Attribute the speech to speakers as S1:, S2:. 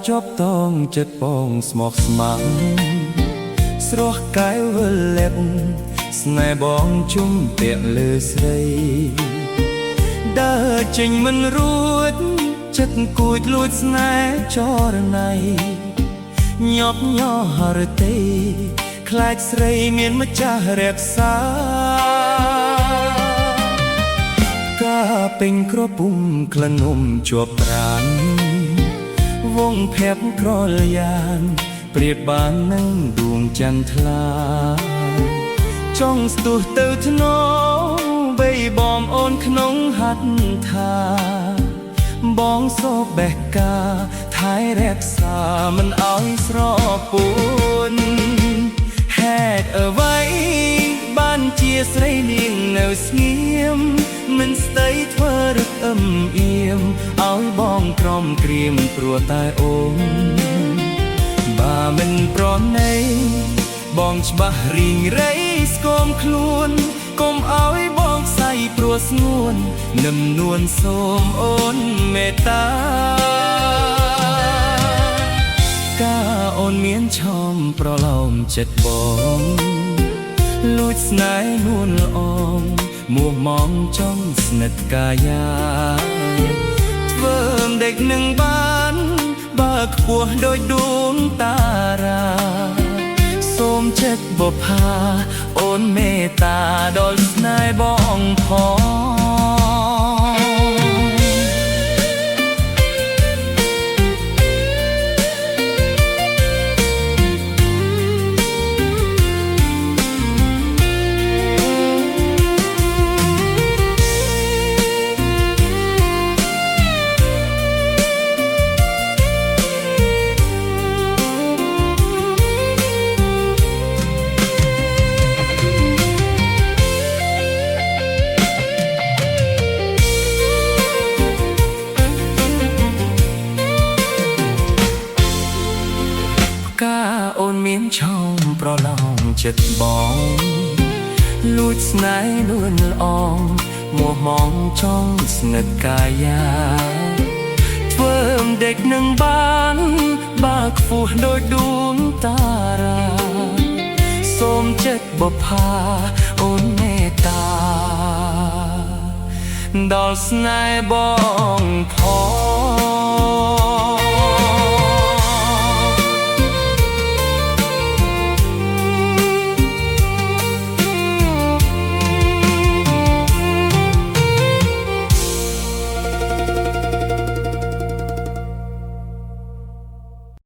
S1: ជាប់តងចិត្តបងស្មោះស្ម័គ្រស្រស់កាយវិលលិបស្នេហ៍បងជុំពាក់លើស្រីដើរចេញមិនរួចចិត្តគួចលួចស្នេហ៍ចរណៃញាប់ញ័ររទេខ្លាចស្រីមានម្ចាស់រក្សាកាពេញក្រពុំក្លិននំជាប់ប្រាណវងភែបក្រលយ៉ានប្រៀបបាននឹងដួងចន្ទថ្លាចង់ស្ទុះទៅធ្នងបីបងអូនក្នុងហាត់ថាបងសូបេះកាថែរក្សាមិនឲ្យស្រពួនហេតុអ្វីបានជាស្រីនាងនៅស្ងៀមមិនស្ដីធ្វើរឹកអឹមអៀមឲ្យបងក្រំក្រៀមព្រោះតែអូនបើមិនប្រណីបងច្បាស់រីងរៃស្គមខ្លួនកុំឲ្យបងខ្សែព្រោះស្ងួននឹមនួនសូមអូនមេត្តាការអូនមានឆោមប្រឡោមចិត្តបងលួចស្នេហ៍នួនល្អងមួមងចង់ស្និទ្ធកាយាធ្វើដេកនឹងបានបើខ្ពស់ដូចដួងតារាសូមចិត្តបុប្ផាអូនមេត្តាដល់ស្នេហ៍បងផងអូនមានឆោមប្រឡងចិត្តបងលួចស្នេហ៍លួនល្អងមួមងចង់ស្និទ្ធកាយាធ្វើដេកនឹងបានបើខ្ពស់ដូចដួងតារាសូមចិត្តបុប្ផាអូនមេត្តាដល់ស្នេហ៍បងផង